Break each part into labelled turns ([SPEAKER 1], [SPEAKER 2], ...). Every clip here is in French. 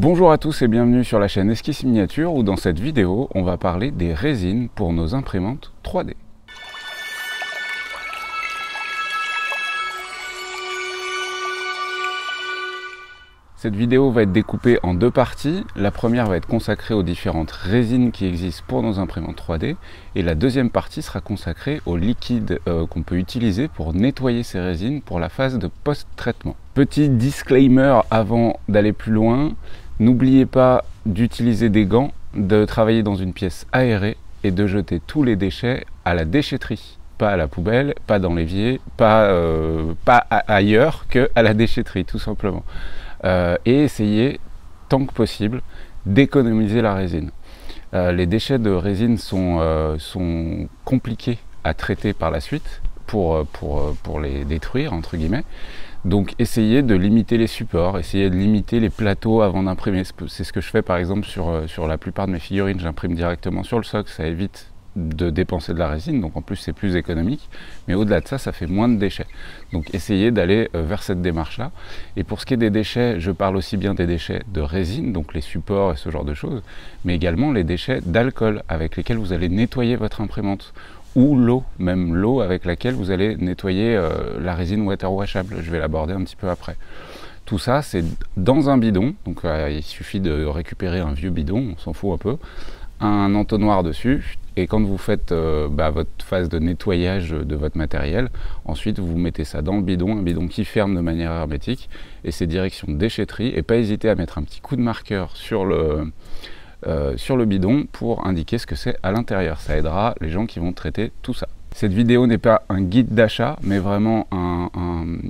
[SPEAKER 1] Bonjour à tous et bienvenue sur la chaîne Esquisse Miniature où dans cette vidéo on va parler des résines pour nos imprimantes 3D. Cette vidéo va être découpée en deux parties. La première va être consacrée aux différentes résines qui existent pour nos imprimantes 3D et la deuxième partie sera consacrée aux liquides qu'on peut utiliser pour nettoyer ces résines pour la phase de post-traitement. Petit disclaimer avant d'aller plus loin, n'oubliez pas d'utiliser des gants, de travailler dans une pièce aérée et de jeter tous les déchets à la déchetterie. Pas à la poubelle, pas dans l'évier, pas ailleurs qu'à la déchetterie tout simplement. Et essayez, tant que possible, d'économiser la résine. Les déchets de résine sont compliqués à traiter par la suite pour les détruire, entre guillemets. Donc essayez de limiter les supports, essayez de limiter les plateaux avant d'imprimer. C'est ce que je fais par exemple sur la plupart de mes figurines, j'imprime directement sur le socle, ça évite de dépenser de la résine, donc en plus c'est plus économique, mais au-delà de ça, ça fait moins de déchets. Donc essayez d'aller vers cette démarche-là. Et pour ce qui est des déchets, je parle aussi bien des déchets de résine, donc les supports et ce genre de choses, mais également les déchets d'alcool avec lesquels vous allez nettoyer votre imprimante, ou l'eau, même l'eau avec laquelle vous allez nettoyer la résine water washable. Je vais l'aborder un petit peu après. Tout ça, c'est dans un bidon, donc il suffit de récupérer un vieux bidon, on s'en fout un peu, un entonnoir dessus, et quand vous faites votre phase de nettoyage de votre matériel, ensuite vous mettez ça dans le bidon, un bidon qui ferme de manière hermétique, et c'est direction déchetterie, et pas hésiter à mettre un petit coup de marqueur sur le bidon pour indiquer ce que c'est à l'intérieur. Ça aidera les gens qui vont traiter tout ça. Cette vidéo n'est pas un guide d'achat, mais vraiment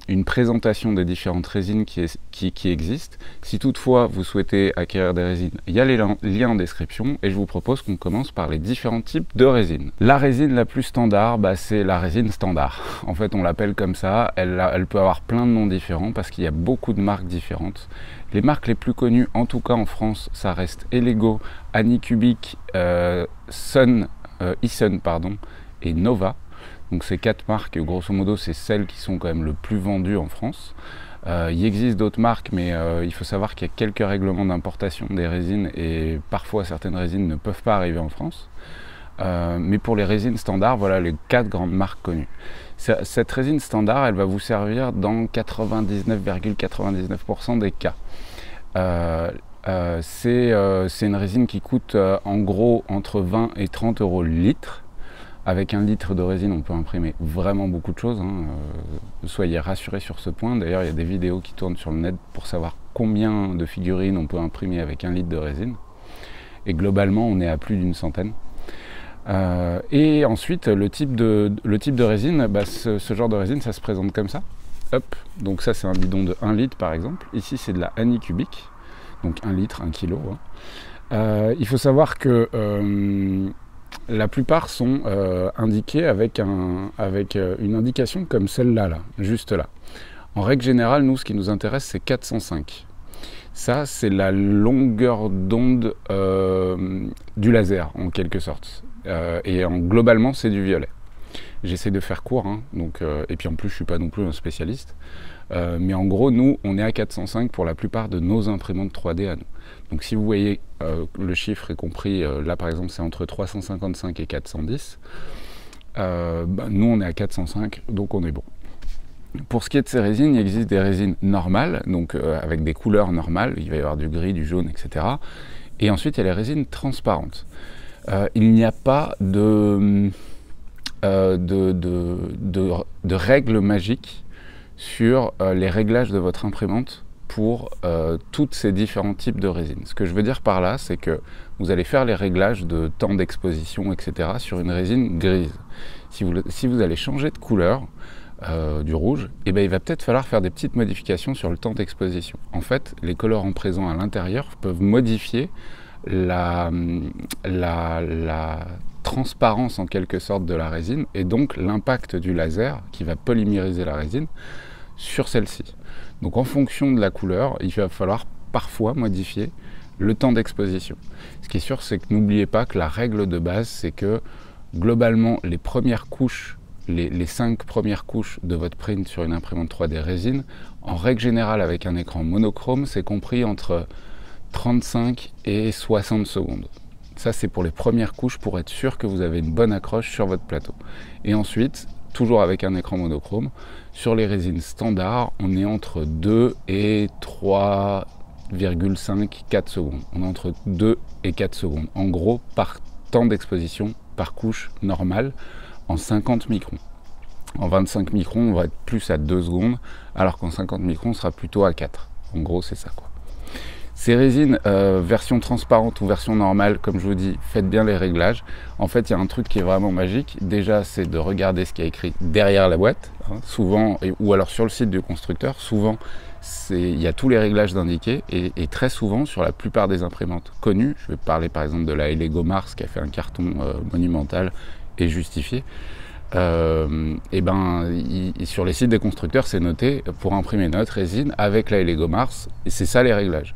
[SPEAKER 1] une présentation des différentes résines qui existent. Si toutefois vous souhaitez acquérir des résines, il y a les liens en description et je vous propose qu'on commence par les différents types de résines. La résine la plus standard, c'est la résine standard. En fait, on l'appelle comme ça. Elle peut avoir plein de noms différents parce qu'il y a beaucoup de marques différentes. Les marques les plus connues, en tout cas en France, ça reste Elego, Anycubic, Sun, et Nova. Donc ces quatre marques, grosso modo, c'est celles qui sont quand même le plus vendues en France. Il existe d'autres marques, mais il faut savoir qu'il y a quelques règlements d'importation des résines et parfois certaines résines ne peuvent pas arriver en France. Mais pour les résines standards, voilà les quatre grandes marques connues. Cette résine standard, elle va vous servir dans 99,99% des cas. C'est une résine qui coûte en gros entre 20 et 30 € le litre. Avec 1 litre de résine, on peut imprimer vraiment beaucoup de choses. Soyez rassurés sur ce point. D'ailleurs, il y a des vidéos qui tournent sur le net pour savoir combien de figurines on peut imprimer avec 1 litre de résine. Et globalement, on est à plus d'une centaine. Et ensuite, le type de résine, ce genre de résine, ça se présente comme ça. Hop, donc ça, c'est un bidon de 1 litre par exemple. Ici, c'est de la Anycubic, donc 1 litre, 1 kg. Il faut savoir que la plupart sont indiqués avec une indication comme celle-là, juste là. En règle générale, nous, ce qui nous intéresse, c'est 405. Ça, c'est la longueur d'onde du laser, en quelque sorte. Globalement, c'est du violet. J'essaie de faire court, et puis en plus, je ne suis pas non plus un spécialiste. Mais en gros, nous, on est à 405 pour la plupart de nos imprimantes 3D à nous. Donc si vous voyez, le chiffre est compris, là par exemple, c'est entre 355 et 410. Nous, on est à 405, donc on est bon. Pour ce qui est de ces résines, il existe des résines normales, donc avec des couleurs normales, il va y avoir du gris, du jaune, etc. Et ensuite, il y a les résines transparentes. Il n'y a pas de règles magiques sur les réglages de votre imprimante pour tous ces différents types de résines. Ce que je veux dire par là, c'est que vous allez faire les réglages de temps d'exposition, etc. sur une résine grise. Si vous allez changer de couleur, du rouge, il va peut-être falloir faire des petites modifications sur le temps d'exposition. En fait, les colorants présents à l'intérieur peuvent modifier la transparence en quelque sorte de la résine et donc l'impact du laser qui va polymériser la résine sur celle-ci. Donc en fonction de la couleur, il va falloir parfois modifier le temps d'exposition. Ce qui est sûr, c'est que n'oubliez pas que la règle de base, c'est que globalement, les premières couches, les 5 premières couches de votre print sur une imprimante 3D résine, en règle générale avec un écran monochrome, c'est compris entre 35 et 60 secondes. Ça, c'est pour les premières couches pour être sûr que vous avez une bonne accroche sur votre plateau. Et ensuite, toujours avec un écran monochrome, sur les résines standards, on est entre 2 et 3,5, 4 secondes. On est entre 2 et 4 secondes. En gros, par temps d'exposition, par couche normale, en 50 microns. En 25 microns, on va être plus à 2 secondes, alors qu'en 50 microns, on sera plutôt à 4. En gros, c'est ça, quoi. Ces résines, version transparente ou version normale, comme je vous dis, faites bien les réglages. En fait, il y a un truc qui est vraiment magique. Déjà, c'est de regarder ce qui est écrit derrière la boîte, hein, souvent, ou alors sur le site du constructeur. Souvent, il y a tous les réglages d'indiqués, et très souvent, sur la plupart des imprimantes connues, je vais parler par exemple de la Lego Mars qui a fait un carton monumental et justifié. Sur les sites des constructeurs, c'est noté pour imprimer notre résine avec la Lego Mars, et c'est ça les réglages.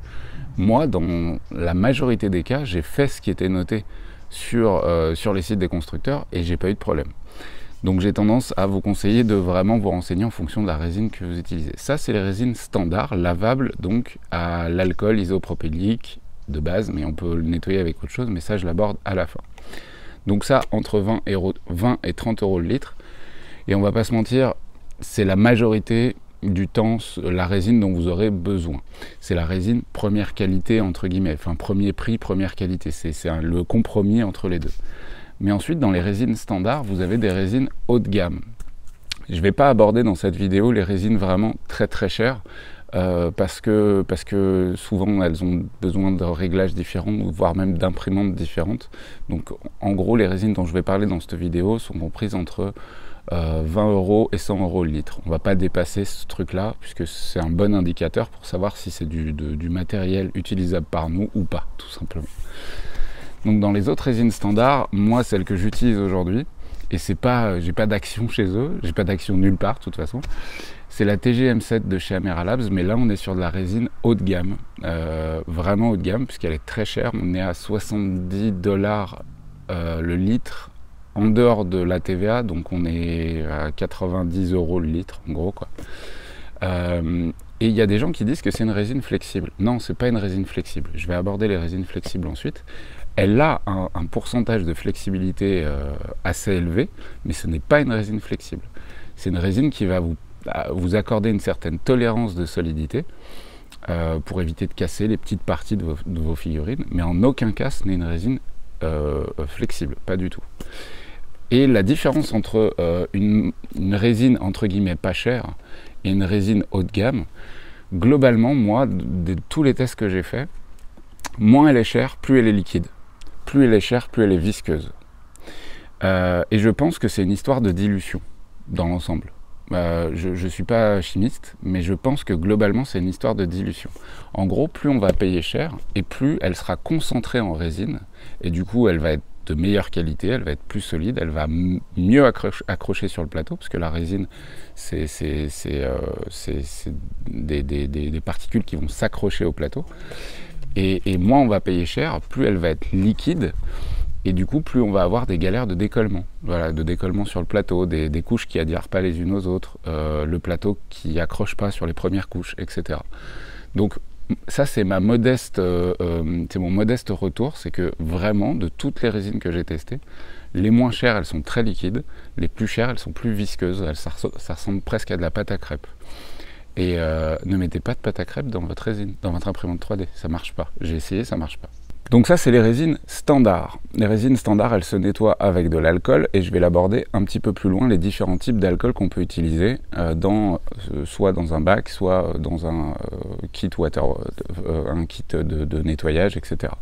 [SPEAKER 1] Moi, dans la majorité des cas, j'ai fait ce qui était noté sur les sites des constructeurs et j'ai pas eu de problème. Donc j'ai tendance à vous conseiller de vraiment vous renseigner en fonction de la résine que vous utilisez. Ça, c'est les résines standards, lavables, donc à l'alcool isopropylique de base, mais on peut le nettoyer avec autre chose, mais ça, je l'aborde à la fin. Donc ça, entre 20 et 30 euros le litre. Et on va pas se mentir, c'est la majorité du temps la résine dont vous aurez besoin. C'est la résine première qualité, entre guillemets, enfin premier prix, première qualité. C'est le compromis entre les deux. Mais ensuite, dans les résines standards, vous avez des résines haut de gamme. Je ne vais pas aborder dans cette vidéo les résines vraiment très très chères, parce que souvent elles ont besoin de réglages différents, voire même d'imprimantes différentes. Donc en gros, les résines dont je vais parler dans cette vidéo sont comprises entre 20 euros et 100 euros le litre. On ne va pas dépasser ce truc-là, puisque c'est un bon indicateur pour savoir si c'est du matériel utilisable par nous ou pas, tout simplement. Donc dans les autres résines standards, moi celle que j'utilise aujourd'hui, et c'est pas, j'ai pas d'action chez eux, j'ai pas d'action nulle part de toute façon, c'est la TGM7 de chez Amera Labs, mais là on est sur de la résine haut de gamme, vraiment haut de gamme, puisqu'elle est très chère. On est à 70 $ le litre, en dehors de la TVA, donc on est à 90 euros le litre, en gros, quoi. Et il y a des gens qui disent que c'est une résine flexible. Non, c'est pas une résine flexible. Je vais aborder les résines flexibles ensuite. Elle a un pourcentage de flexibilité assez élevé, mais ce n'est pas une résine flexible. C'est une résine qui va vous accorder une certaine tolérance de solidité pour éviter de casser les petites parties de vos figurines, mais en aucun cas ce n'est une résine flexible, pas du tout. Et la différence entre une résine entre guillemets pas chère et une résine haut de gamme, globalement, moi, de tous les tests que j'ai faits, moins elle est chère, plus elle est liquide. Plus elle est chère, plus elle est visqueuse. Et je pense que c'est une histoire de dilution dans l'ensemble. Je ne suis pas chimiste, mais je pense que globalement c'est une histoire de dilution. En gros, plus on va payer cher, et plus elle sera concentrée en résine, et du coup elle va être de meilleure qualité, elle va être plus solide, elle va mieux accrocher sur le plateau, parce que la résine, c'est des particules qui vont s'accrocher au plateau. Et moins on va payer cher, plus elle va être liquide, et du coup plus on va avoir des galères de décollement. Voilà, de décollement sur le plateau, des couches qui adhèrent pas les unes aux autres, le plateau qui accroche pas sur les premières couches, etc. Donc ça c'est mon modeste retour, c'est que vraiment de toutes les résines que j'ai testées, les moins chères elles sont très liquides, les plus chères elles sont plus visqueuses, ça ressemble presque à de la pâte à crêpes. Et ne mettez pas de pâte à crêpes dans votre résine, dans votre imprimante 3D, ça marche pas. J'ai essayé, ça marche pas. Donc ça c'est les résines standards. Les résines standards elles se nettoient avec de l'alcool, et je vais l'aborder un petit peu plus loin, les différents types d'alcool qu'on peut utiliser soit dans un bac, soit dans un kit de nettoyage, etc.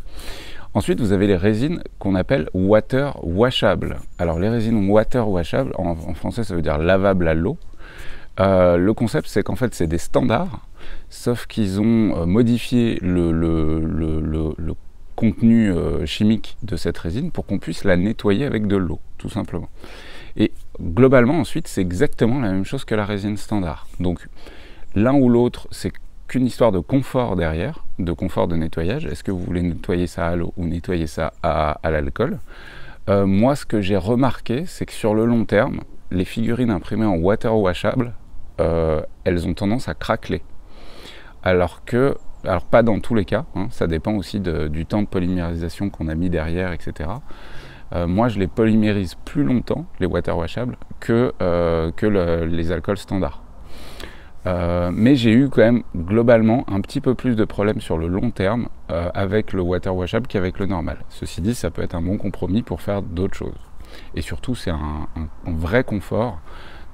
[SPEAKER 1] Ensuite, vous avez les résines qu'on appelle water washables. Alors les résines water washables, en français ça veut dire lavable à l'eau. Le concept c'est qu'en fait c'est des standards, sauf qu'ils ont modifié le contenu chimique de cette résine pour qu'on puisse la nettoyer avec de l'eau, tout simplement. Et globalement ensuite c'est exactement la même chose que la résine standard. Donc l'un ou l'autre c'est qu'une histoire de confort derrière, de confort de nettoyage. Est-ce que vous voulez nettoyer ça à l'eau ou nettoyer ça à l'alcool? Moi ce que j'ai remarqué c'est que sur le long terme, les figurines imprimées en water washable, elles ont tendance à craqueler. Alors que Alors pas dans tous les cas, hein, ça dépend aussi du temps de polymérisation qu'on a mis derrière, etc. Moi je les polymérise plus longtemps, les water washables, que les alcools standards. Mais j'ai eu quand même globalement un petit peu plus de problèmes sur le long terme avec le water washable qu'avec le normal. Ceci dit, ça peut être un bon compromis pour faire d'autres choses. Et surtout, c'est un vrai confort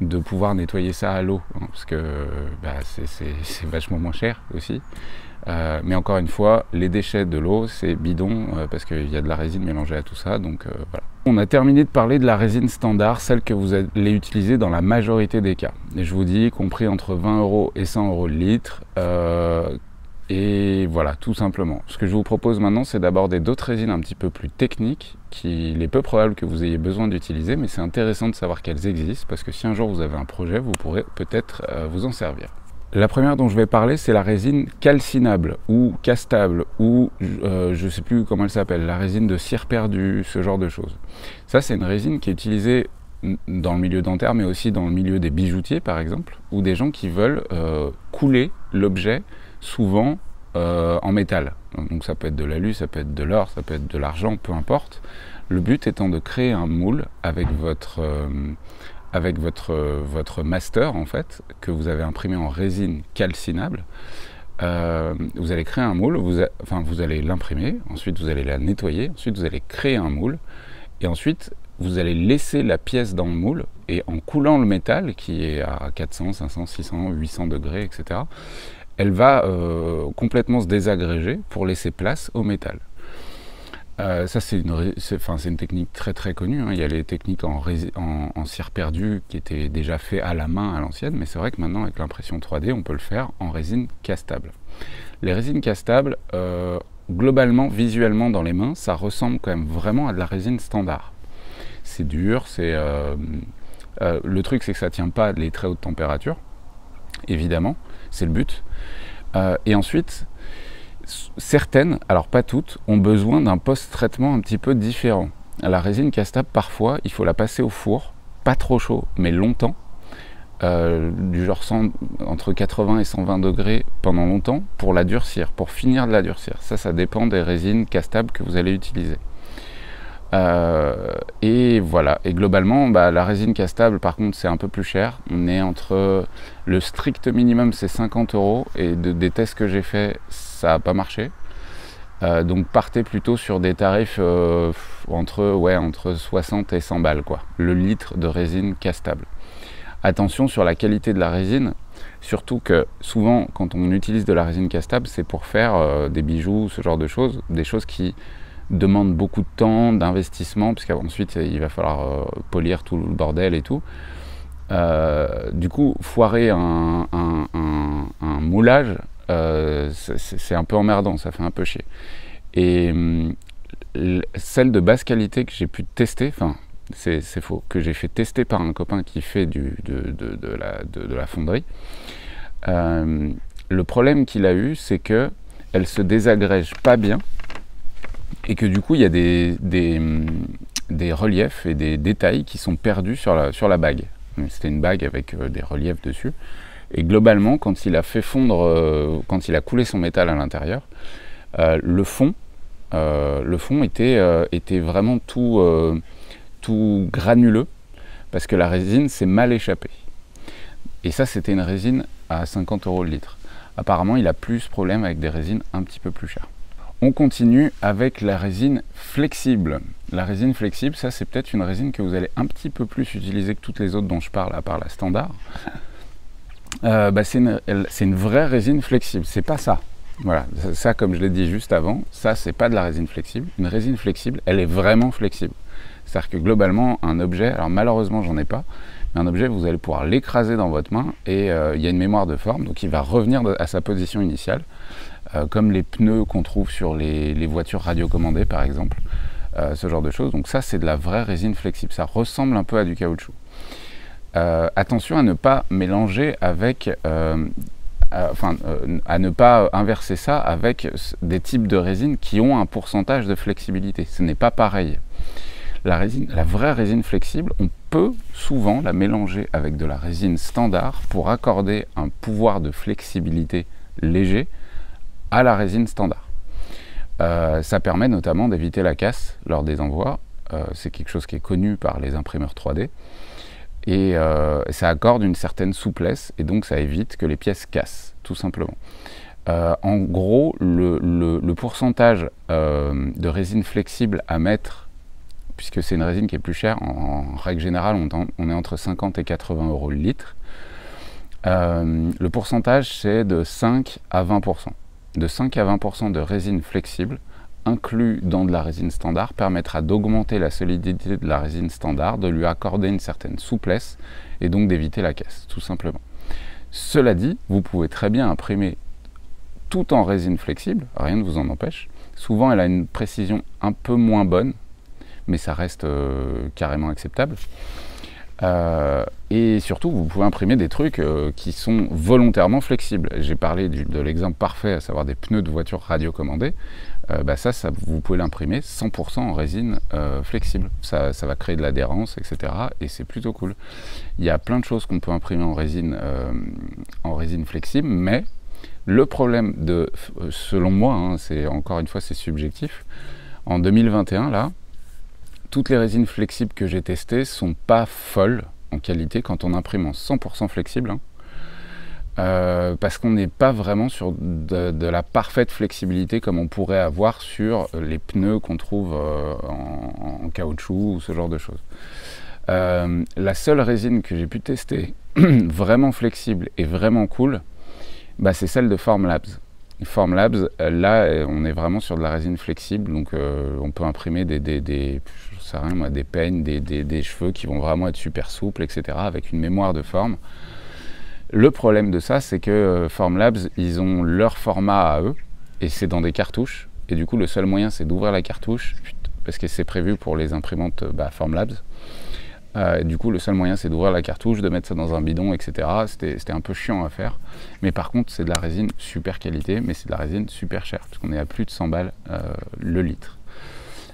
[SPEAKER 1] de pouvoir nettoyer ça à l'eau, hein, parce que c'est vachement moins cher aussi. Mais encore une fois, les déchets de l'eau, c'est bidon, parce qu'il y a de la résine mélangée à tout ça, donc voilà. On a terminé de parler de la résine standard, celle que vous allez utiliser dans la majorité des cas. Et je vous dis, compris entre 20 € et 100 € le litre, et voilà, tout simplement. Ce que je vous propose maintenant, c'est d'aborder d'autres résines un petit peu plus techniques, qu'il est peu probable que vous ayez besoin d'utiliser, mais c'est intéressant de savoir qu'elles existent, parce que si un jour vous avez un projet, vous pourrez peut-être vous en servir. La première dont je vais parler, c'est la résine calcinable ou castable ou je ne sais plus comment elle s'appelle, la résine de cire perdue, ce genre de choses. Ça, c'est une résine qui est utilisée dans le milieu dentaire, mais aussi dans le milieu des bijoutiers, par exemple, ou des gens qui veulent couler l'objet, souvent en métal. Donc ça peut être de l'alu, ça peut être de l'or, ça peut être de l'argent, peu importe. Le but étant de créer un moule avec votre master, en fait, que vous avez imprimé en résine calcinable. Vous allez créer un moule, vous allez l'imprimer, ensuite vous allez la nettoyer, ensuite vous allez créer un moule, et ensuite vous allez laisser la pièce dans le moule, et en coulant le métal, qui est à 400, 500, 600, 800 degrés, etc., elle va complètement se désagréger pour laisser place au métal. Ça, c'est une technique très très connue, hein. Il y a les techniques en cire perdue qui étaient déjà faites à la main à l'ancienne, mais c'est vrai que maintenant, avec l'impression 3D, on peut le faire en résine castable. Les résines castables, globalement, visuellement dans les mains, ça ressemble quand même vraiment à de la résine standard. C'est dur, le truc, c'est que ça ne tient pas à les très hautes températures, évidemment, c'est le but. Et ensuite, certaines, alors pas toutes, ont besoin d'un post-traitement un petit peu différent. La résine castable, parfois, il faut la passer au four, pas trop chaud, mais longtemps, du genre entre 80 et 120 degrés pendant longtemps, pour la durcir, pour finir de la durcir. Ça dépend des résines castables que vous allez utiliser. Et voilà, et globalement, la résine castable, par contre, c'est un peu plus cher. On est entre le strict minimum, c'est 50 €, et des tests que j'ai fait, ça n'a pas marché. Donc partez plutôt sur des tarifs entre 60 et 100 balles, quoi, le litre de résine castable. Attention sur la qualité de la résine, surtout que souvent, quand on utilise de la résine castable, c'est pour faire des bijoux, ce genre de choses, des choses qui demande beaucoup de temps, d'investissement, puisqu'ensuite il va falloir polir tout le bordel et tout. Du coup, foirer un moulage, c'est un peu emmerdant, ça fait un peu chier. Et celle de basse qualité que j'ai pu tester, enfin c'est faux, que j'ai fait tester par un copain qui fait de la fonderie, le problème qu'il a eu, c'est que elle se désagrège pas bien, et que du coup il y a des reliefs et des détails qui sont perdus sur la bague. C'était une bague avec des reliefs dessus, et globalement, quand il a fait fondre, quand il a coulé son métal à l'intérieur, le fond était vraiment tout granuleux, parce que la résine s'est mal échappée. Et ça, c'était une résine à 50 € le litre. Apparemment, il a plus ce problème avec des résines un petit peu plus chères. On continue avec la résine flexible. La résine flexible, ça c'est peut-être une résine que vous allez un petit peu plus utiliser que toutes les autres dont je parle, à part la standard. C'est une vraie résine flexible, c'est pas ça. Voilà, ça comme je l'ai dit juste avant, ça c'est pas de la résine flexible. Une résine flexible, elle est vraiment flexible. C'est-à-dire que globalement, un objet, alors malheureusement j'en ai pas, mais un objet, vous allez pouvoir l'écraser dans votre main et il y a une mémoire de forme, donc il va revenir à sa position initiale. Comme les pneus qu'on trouve sur les voitures radiocommandées par exemple, ce genre de choses. Donc ça c'est de la vraie résine flexible, ça ressemble un peu à du caoutchouc. Attention à ne pas mélanger avec, à ne pas inverser ça avec des types de résines qui ont un pourcentage de flexibilité, ce n'est pas pareil. La vraie résine flexible, on peut souvent la mélanger avec de la résine standard pour accorder un pouvoir de flexibilité léger à la résine standard. Ça permet notamment d'éviter la casse lors des envois. C'est quelque chose qui est connu par les imprimeurs 3D. Et ça accorde une certaine souplesse et donc ça évite que les pièces cassent, tout simplement. En gros, le pourcentage de résine flexible à mettre, puisque c'est une résine qui est plus chère, en règle générale on est entre 50 et 80 € le litre. Le pourcentage c'est de 5 à 20%. De 5 à 20% de résine flexible inclus dans de la résine standard permettra d'augmenter la solidité de la résine standard, de lui accorder une certaine souplesse et donc d'éviter la casse, tout simplement. Cela dit, vous pouvez très bien imprimer tout en résine flexible, rien ne vous en empêche. Souvent elle a une précision un peu moins bonne, mais ça reste carrément acceptable. Et surtout, vous pouvez imprimer des trucs qui sont volontairement flexibles. J'ai parlé de l'exemple parfait, à savoir des pneus de voiture radiocommandés. Ça, vous pouvez l'imprimer 100% en résine flexible. Ça va créer de l'adhérence, etc. Et c'est plutôt cool. Il y a plein de choses qu'on peut imprimer en résine flexible, mais le problème, selon moi, hein, encore une fois c'est subjectif, en 2021, là, toutes les résines flexibles que j'ai testées sont pas folles en qualité quand on imprime en 100% flexible, hein, parce qu'on n'est pas vraiment sur de la parfaite flexibilité comme on pourrait avoir sur les pneus qu'on trouve en caoutchouc ou ce genre de choses. La seule résine que j'ai pu tester vraiment flexible et vraiment cool, c'est celle de Formlabs. Formlabs, là, on est vraiment sur de la résine flexible, donc on peut imprimer des peignes, des cheveux qui vont vraiment être super souples, etc., avec une mémoire de forme. Le problème de ça, c'est que Formlabs, ils ont leur format à eux, et c'est dans des cartouches, et du coup, le seul moyen, c'est d'ouvrir la cartouche, parce que c'est prévu pour les imprimantes Formlabs. Du coup, le seul moyen, c'est d'ouvrir la cartouche, de mettre ça dans un bidon, etc. C'était un peu chiant à faire. Mais par contre, c'est de la résine super qualité, mais c'est de la résine super chère, parce qu'on est à plus de 100 balles le litre.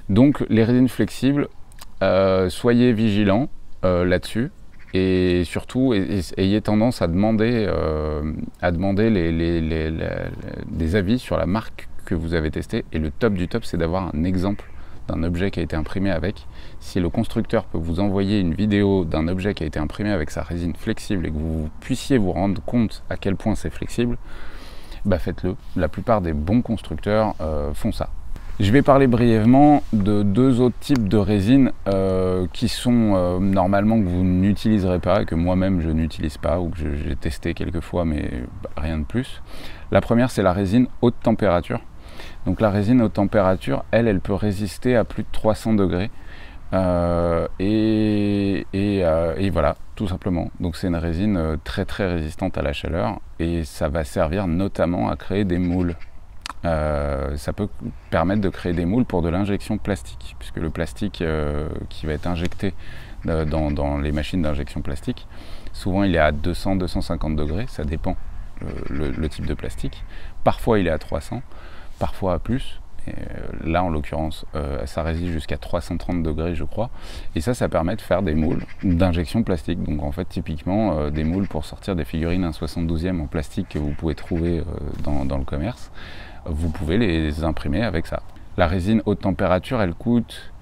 [SPEAKER 1] Donc, les résines flexibles, soyez vigilants là-dessus. Et surtout, ayez tendance à demander des avis sur la marque que vous avez testée. Et le top du top, c'est d'avoir un exemple d'un objet qui a été imprimé avec. Si le constructeur peut vous envoyer une vidéo d'un objet qui a été imprimé avec sa résine flexible et que vous puissiez vous rendre compte à quel point c'est flexible, faites-le. La plupart des bons constructeurs font ça. Je vais parler brièvement de deux autres types de résines qui sont normalement que vous n'utiliserez pas, que moi-même je n'utilise pas ou que j'ai testé quelques fois, mais rien de plus. La première, c'est la résine haute température. Donc la résine haute température, elle peut résister à plus de 300 degrés. Et voilà, tout simplement. Donc c'est une résine très très résistante à la chaleur et ça va servir notamment à créer des moules. Ça peut permettre de créer des moules pour de l'injection plastique, puisque le plastique qui va être injecté dans les machines d'injection plastique, souvent il est à 200-250 degrés, ça dépend le type de plastique. Parfois il est à 300, parfois à plus. Et là en l'occurrence ça résiste jusqu'à 330 degrés je crois, et ça permet de faire des moules d'injection plastique. Donc en fait typiquement des moules pour sortir des figurines 1/72e en plastique que vous pouvez trouver dans le commerce, vous pouvez les imprimer avec ça. La résine haute température, elle coûte,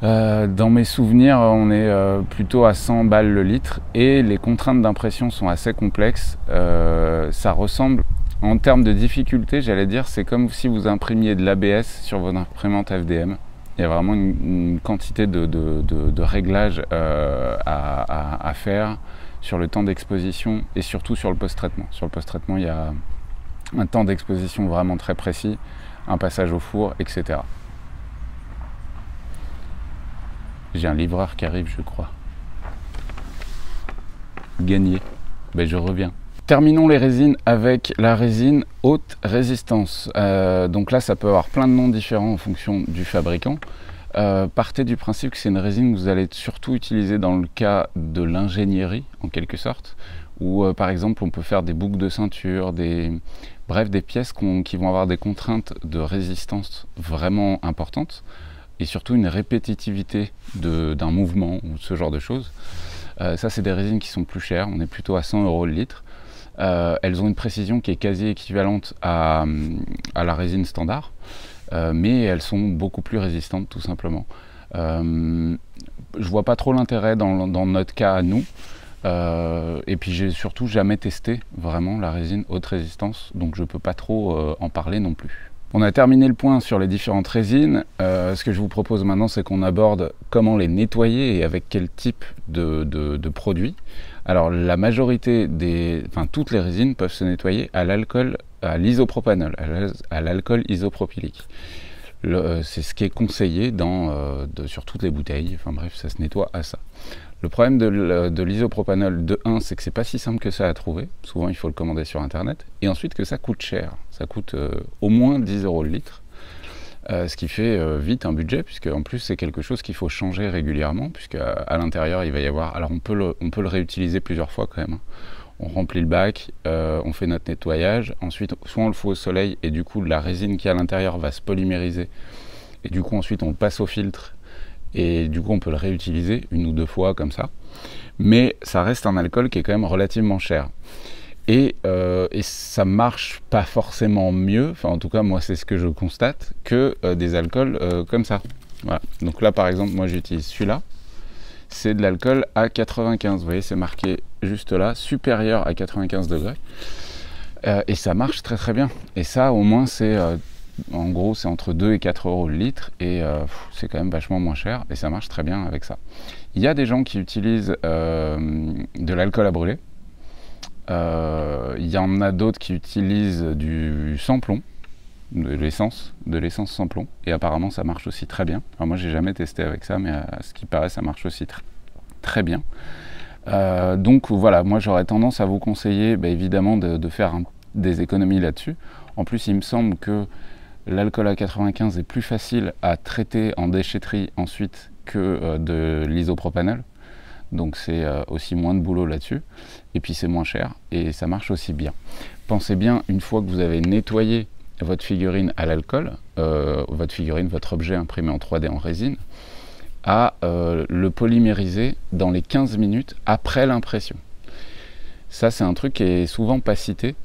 [SPEAKER 1] dans mes souvenirs, on est plutôt à 100 balles le litre, et les contraintes d'impression sont assez complexes. Ça ressemble, en termes de difficulté, j'allais dire, c'est comme si vous imprimiez de l'ABS sur votre imprimante FDM. Il y a vraiment une quantité de réglages à faire sur le temps d'exposition et surtout sur le post-traitement. Sur le post-traitement, il y a un temps d'exposition vraiment très précis, un passage au four, etc. J'ai un livreur qui arrive, je crois. Gagné. Je reviens. Terminons les résines avec la résine haute résistance. Donc là, ça peut avoir plein de noms différents en fonction du fabricant. Partez du principe que c'est une résine que vous allez surtout utiliser dans le cas de l'ingénierie, en quelque sorte, où par exemple on peut faire des boucles de ceinture, bref, des pièces qui vont avoir des contraintes de résistance vraiment importantes, et surtout une répétitivité d'un mouvement ou ce genre de choses. Ça, c'est des résines qui sont plus chères, on est plutôt à 100 € le litre. Elles ont une précision qui est quasi équivalente à la résine standard, mais elles sont beaucoup plus résistantes tout simplement. Je vois pas trop l'intérêt dans notre cas à nous. Et puis j'ai surtout jamais testé vraiment la résine haute résistance, donc je peux pas trop en parler non plus. On a terminé le point sur les différentes résines. Ce que je vous propose maintenant, c'est qu'on aborde comment les nettoyer et avec quel type de produit. Alors la majorité toutes les résines peuvent se nettoyer à l'alcool, à l'isopropanol, à l'alcool isopropylique. C'est ce qui est conseillé sur toutes les bouteilles, enfin bref, ça se nettoie à ça. Le problème de l'isopropanol, de 1, c'est que c'est pas si simple que ça à trouver. Souvent, il faut le commander sur Internet. Et ensuite, que ça coûte cher. Ça coûte au moins 10 € le litre. Ce qui fait vite un budget, puisque en plus, c'est quelque chose qu'il faut changer régulièrement, puisque à l'intérieur, il va y avoir... Alors, on peut le réutiliser plusieurs fois quand même. On remplit le bac, on fait notre nettoyage. Ensuite, soit on le fout au soleil, et du coup, la résine qui est à l'intérieur va se polymériser. Et du coup, ensuite, on le passe au filtre. Et du coup, on peut le réutiliser 1 ou 2 fois comme ça. Mais ça reste un alcool qui est quand même relativement cher. Et ça marche pas forcément mieux, enfin en tout cas moi c'est ce que je constate, que des alcools comme ça. Voilà. Donc là par exemple, moi j'utilise celui-là. C'est de l'alcool à 95. Vous voyez, c'est marqué juste là, supérieur à 95 degrés. Et ça marche très très bien. Et ça au moins c'est... en gros, c'est entre 2 et 4 € le litre et c'est quand même vachement moins cher et ça marche très bien avec ça. Il y a des gens qui utilisent de l'alcool à brûler. Il y en a d'autres qui utilisent du sans-plomb, de l'essence sans plomb et apparemment ça marche aussi très bien. Alors moi, j'ai jamais testé avec ça, mais à ce qui paraît, ça marche aussi très bien. Donc voilà, moi j'aurais tendance à vous conseiller évidemment de faire des économies là-dessus. En plus, il me semble que l'alcool à 95 est plus facile à traiter en déchetterie ensuite que de l'isopropanol. Donc c'est aussi moins de boulot là-dessus. Et puis c'est moins cher et ça marche aussi bien. Pensez bien, une fois que vous avez nettoyé votre figurine à l'alcool, votre objet imprimé en 3D en résine, à le polymériser dans les 15 minutes après l'impression. Ça, c'est un truc qui est souvent pas cité.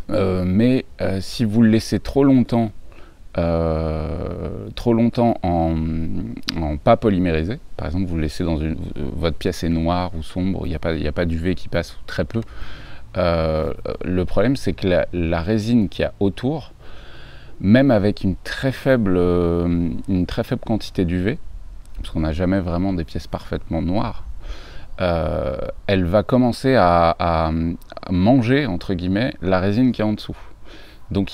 [SPEAKER 1] Mais si vous le laissez trop longtemps en pas polymérisé, par exemple vous le laissez dans votre pièce est noire ou sombre, il n'y a pas d'UV qui passe, ou très peu, le problème c'est que la résine qu'il y a autour, même avec une très faible quantité d'UV, parce qu'on n'a jamais vraiment des pièces parfaitement noires, elle va commencer à manger, entre guillemets, la résine qui est en dessous. Donc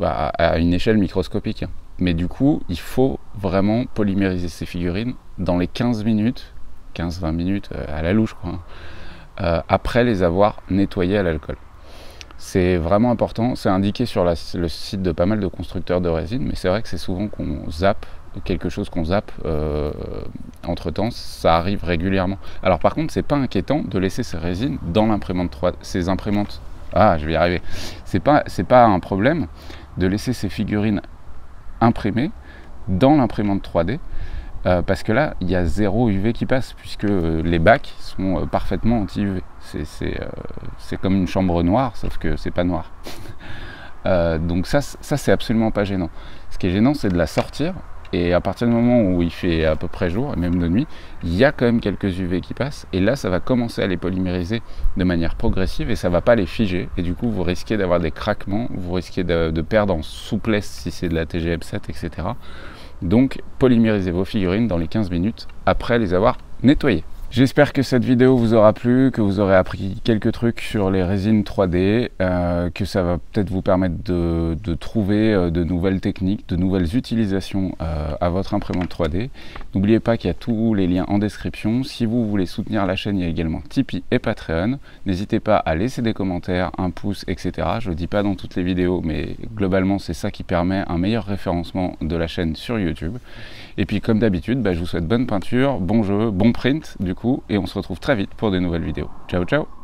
[SPEAKER 1] à une échelle microscopique. Mais du coup, il faut vraiment polymériser ces figurines dans les 15 minutes, 15-20 minutes à la louche, quoi, après les avoir nettoyées à l'alcool. C'est vraiment important, c'est indiqué sur le site de pas mal de constructeurs de résine, mais c'est vrai que c'est souvent qu'on zappe, quelque chose qu'on zappe entre temps, ça arrive régulièrement. Alors par contre, c'est pas inquiétant de laisser ces résines dans l'imprimante 3D, ces imprimantes. Ah, je vais y arriver. C'est pas un problème de laisser ces figurines imprimées dans l'imprimante 3D, parce que là, il y a 0 UV qui passe, puisque les bacs sont parfaitement anti-UV. C'est comme une chambre noire, sauf que c'est pas noir. Donc ça c'est absolument pas gênant. Ce qui est gênant, c'est de la sortir, et à partir du moment où il fait à peu près jour, et même de nuit, il y a quand même quelques UV qui passent, et là ça va commencer à les polymériser de manière progressive, et ça va pas les figer, et du coup vous risquez d'avoir des craquements, vous risquez de perdre en souplesse si c'est de la TGM7, etc. Donc polymérisez vos figurines dans les 15 minutes après les avoir nettoyées. J'espère que cette vidéo vous aura plu, que vous aurez appris quelques trucs sur les résines 3D, que ça va peut-être vous permettre de trouver de nouvelles techniques, de nouvelles utilisations à votre imprimante 3D. N'oubliez pas qu'il y a tous les liens en description. Si vous voulez soutenir la chaîne, il y a également Tipeee et Patreon. N'hésitez pas à laisser des commentaires, un pouce, etc. Je ne le dis pas dans toutes les vidéos, mais globalement c'est ça qui permet un meilleur référencement de la chaîne sur YouTube. Et puis comme d'habitude, je vous souhaite bonne peinture, bon jeu, bon print du coup, et on se retrouve très vite pour de nouvelles vidéos. Ciao ciao!